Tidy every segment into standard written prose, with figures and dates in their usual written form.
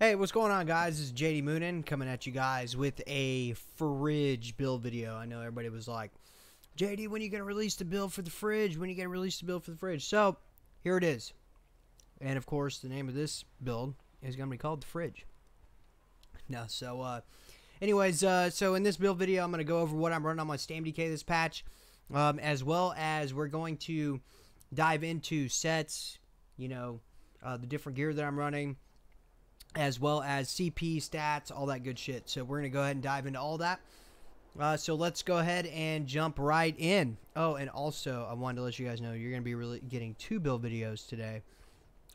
Hey, what's going on, guys? This is JD Moonin coming at you guys with a fridge build video. I know everybody was like, JD, when are you going to release the build for the fridge? When are you going to release the build for the fridge? So, here it is. And, of course, the name of this build is going to be called the fridge. No, so, anyways, so in this build video, I'm going to go over what I'm running on my StamDK this patch, as well as we're going to dive into sets, you know, the different gear that I'm running, as well as CP stats, all that good shit. So we're going to go ahead and dive into all that. So let's go ahead and jump right in. Oh, and also I wanted to let you guys know you're going to be really getting two build videos today.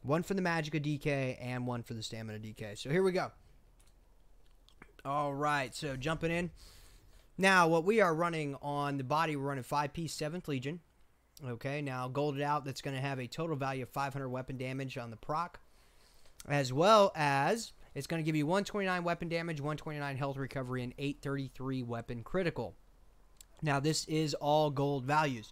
One for the Magicka DK and one for the Stamina DK. So here we go. All right, so jumping in. Now, what we are running on the body, we're running 5-piece 7th Legion. Okay, now golded out, that's going to have a total value of 500 weapon damage on the proc. As well as, it's going to give you 129 weapon damage, 129 health recovery, and 833 weapon critical. Now, this is all gold values.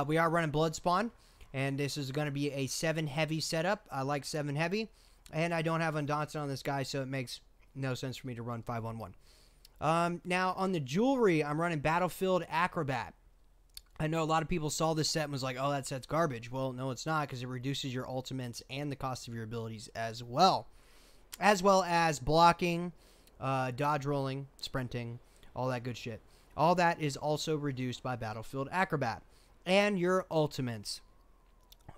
We are running Blood Spawn, and this is going to be a 7 heavy setup. I like 7 heavy, and I don't have Undaunted on this guy, so it makes no sense for me to run 5-on-1. Now, on the jewelry, I'm running Battlefield Acrobat. I know a lot of people saw this set and was like, oh, that set's garbage. Well, no, it's not, because it reduces your ultimates and the cost of your abilities as well. As well as blocking, dodge rolling, sprinting, all that good shit. All that is also reduced by Battlefield Acrobat. And your ultimates.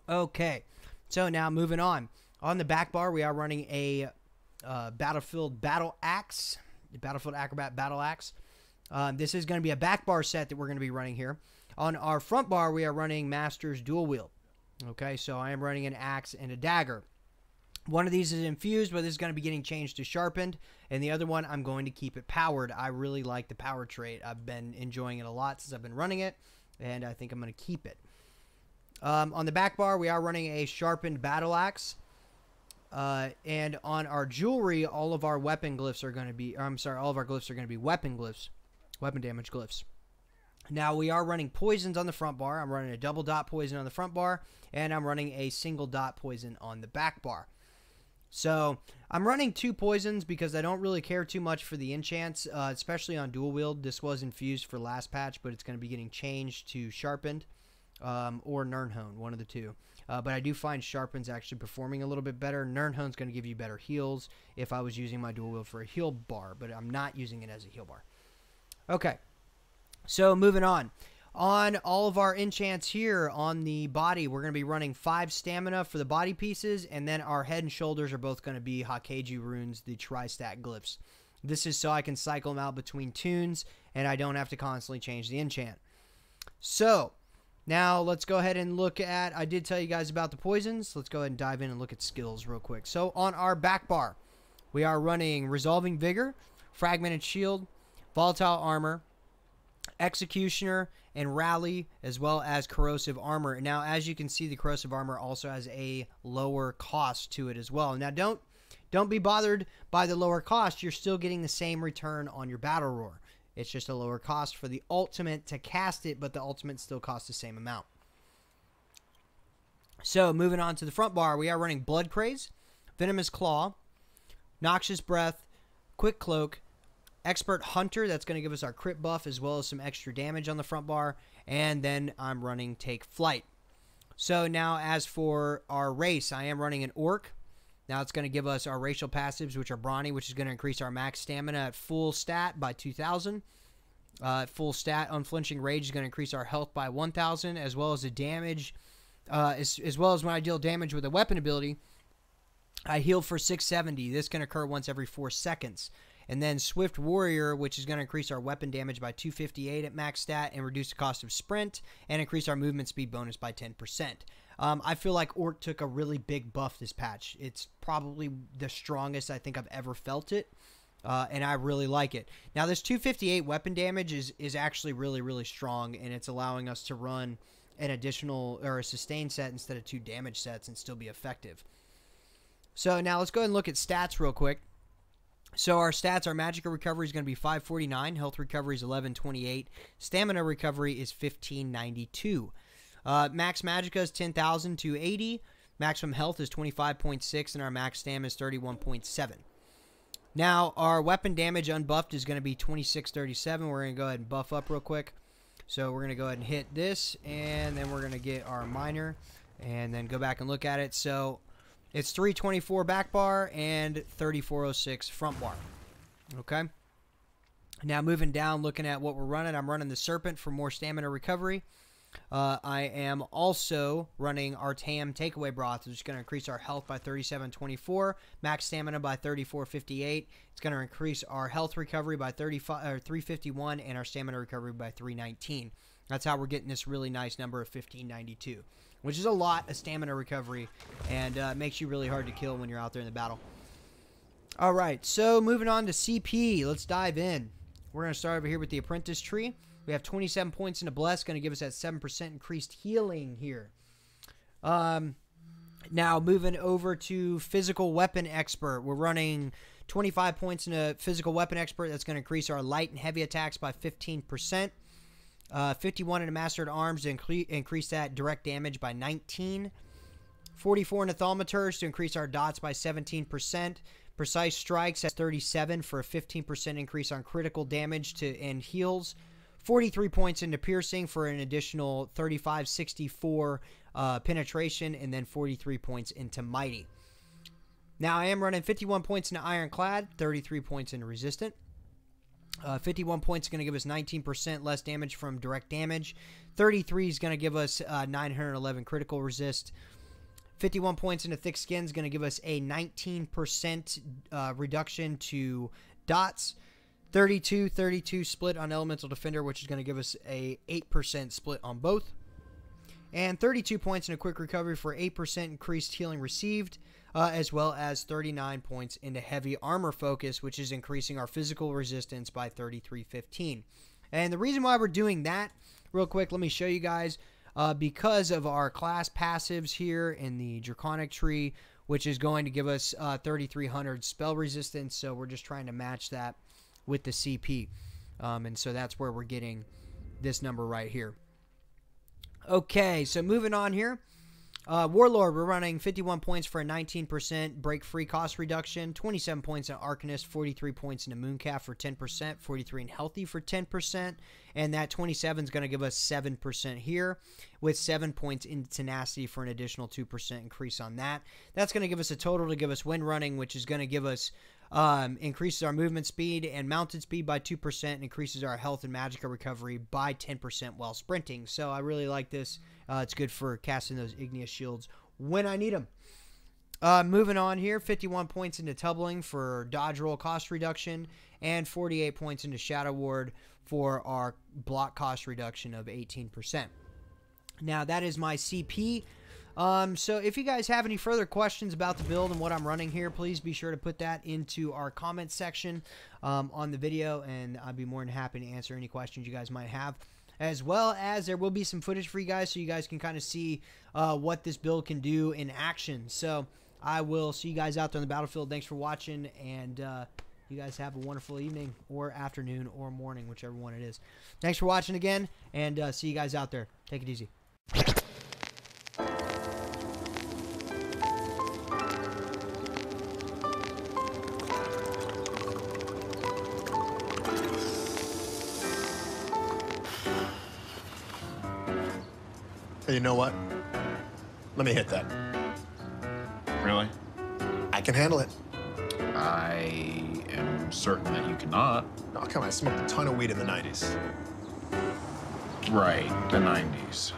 Okay, so now moving on. On the back bar, we are running a Battlefield Battle Axe. The Battlefield Acrobat Battle Axe. This is going to be a back bar set that we're going to be running here. On our front bar, we are running Master's Dual Wield. Okay, so I am running an axe and a dagger. One of these is infused, but this is going to be getting changed to sharpened. And the other one, I'm going to keep it powered. I really like the power trait. I've been enjoying it a lot since I've been running it, and I think I'm going to keep it. On the back bar, we are running a sharpened battle axe. And on our jewelry, all of our weapon glyphs are going to be, all of our glyphs are going to be weapon glyphs, weapon damage glyphs. Now, we are running poisons on the front bar. I'm running a double dot poison on the front bar, and I'm running a single dot poison on the back bar. So, I'm running 2 poisons because I don't really care too much for the enchants, especially on dual wield. This was infused for last patch, but it's going to be getting changed to sharpened or Nirnhone, one of the two. But I do find sharpened's actually performing a little bit better. Nirnhone's going to give you better heals if I was using my dual wield for a heal bar, but I'm not using it as a heal bar. Okay. So, moving on. On all of our enchants here on the body, we're going to be running 5 stamina for the body pieces, and then our head and shoulders are both going to be Hakeji runes, the tri-stat glyphs. This is so I can cycle them out between tunes, and I don't have to constantly change the enchant. So, now let's go ahead and look at, I did tell you guys about the poisons. Let's go ahead and dive in and look at skills real quick. So, on our back bar, we are running Resolving Vigor, Fragmented Shield, Volatile Armor, Executioner, and Rally, as well as Corrosive Armor. Now, as you can see, the Corrosive Armor also has a lower cost to it as well. Now, don't be bothered by the lower cost. You're still getting the same return on your Battle Roar. It's just a lower cost for the ultimate to cast it, but the ultimate still costs the same amount. So, moving on to the front bar, we are running Blood Craze, Venomous Claw, Noxious Breath, Quick Cloak, Expert Hunter, that's going to give us our crit buff as well as some extra damage on the front bar. And then I'm running Take Flight. So now as for our race, I am running an Orc. Now it's going to give us our racial passives, which are Brawny, which is going to increase our max stamina at full stat by 2,000. Full stat Unflinching Rage is going to increase our health by 1,000, as well as the damage, as well as when I deal damage with a weapon ability, I heal for 670. This can occur once every 4 seconds. And then Swift Warrior, which is going to increase our weapon damage by 258 at max stat and reduce the cost of sprint and increase our movement speed bonus by 10%. I feel like Orc took a really big buff this patch. It's probably the strongest I think I've ever felt it, and I really like it. Now, this 258 weapon damage is actually really, really strong, and it's allowing us to run an additional or a sustain set instead of 2 damage sets and still be effective. So now let's go ahead and look at stats real quick. So our stats, our Magicka recovery is going to be 549, health recovery is 1128, stamina recovery is 1592. Max Magicka is 10,280, maximum health is 25.6, and our max stamina is 31.7. Now, our weapon damage unbuffed is going to be 2637. We're going to go ahead and buff up real quick. So we're going to go ahead and hit this, and then we're going to get our miner, and then go back and look at it. So it's 324 back bar and 3406 front bar. Okay. Now moving down, looking at what we're running, I'm running the Serpent for more stamina recovery. I am also running our TAM takeaway broth, which is going to increase our health by 3724, max stamina by 3458. It's going to increase our health recovery by 351 and our stamina recovery by 319. That's how we're getting this really nice number of 1592, which is a lot of stamina recovery, and makes you really hard to kill when you're out there in the battle. All right, so moving on to CP, let's dive in. We're going to start over here with the Apprentice Tree. We have 27 points into Bless, going to give us that 7% increased healing here. Now, moving over to Physical Weapon Expert. We're running 25 points into Physical Weapon Expert. That's going to increase our light and heavy attacks by 15%. 51 into Mastered Arms to increase that direct damage by 19. 44 into Thaumaturge to increase our dots by 17%. Precise Strikes at 37 for a 15% increase on critical damage and heals. 43 points into Piercing for an additional 3564 penetration, and then 43 points into Mighty. Now I am running 51 points into Ironclad, 33 points into Resistant. 51 points is going to give us 19% less damage from direct damage. 33 is going to give us 911 critical resist. 51 points into Thick Skin is going to give us a 19% reduction to dots. 32 split on Elemental Defender, which is going to give us a 8% split on both. And 32 points in a Quick Recovery for 8% increased healing received, as well as 39 points into Heavy Armor Focus, which is increasing our physical resistance by 3315. And the reason why we're doing that, real quick, let me show you guys, because of our class passives here in the Draconic Tree, which is going to give us 3300 spell resistance, so we're just trying to match that with the CP. And so that's where we're getting this number right here. Okay, so moving on here. Warlord, we're running 51 points for a 19% break-free cost reduction, 27 points in Arcanist, 43 points into Mooncalf for 10%, 43 in Healthy for 10%, and that 27 is going to give us 7% here, with 7 points in Tenacity for an additional 2% increase on that. That's going to give us a total to give us Wind Running, which is going to give us increases our movement speed and mounted speed by 2%, and increases our health and magicka recovery by 10% while sprinting. So I really like this. It's good for casting those Igneous Shields when I need them. Moving on here, 51 points into Tumbling for dodge roll cost reduction, and 48 points into Shadow Ward for our block cost reduction of 18%. Now that is my CP. So if you guys have any further questions about the build and what I'm running here, please be sure to put that into our comment section on the video, and I'd be more than happy to answer any questions you guys might have. As well as there will be some footage for you guys so you guys can kind of see what this build can do in action. So I will see you guys out there on the battlefield. Thanks for watching, and you guys have a wonderful evening or afternoon or morning, whichever one it is. Thanks for watching again, and see you guys out there. Take it easy. Hey, you know what? Let me hit that. Really? I can handle it. I am certain that you cannot. Oh, come on, I smoked a ton of weed in the 90s. Right, the 90s.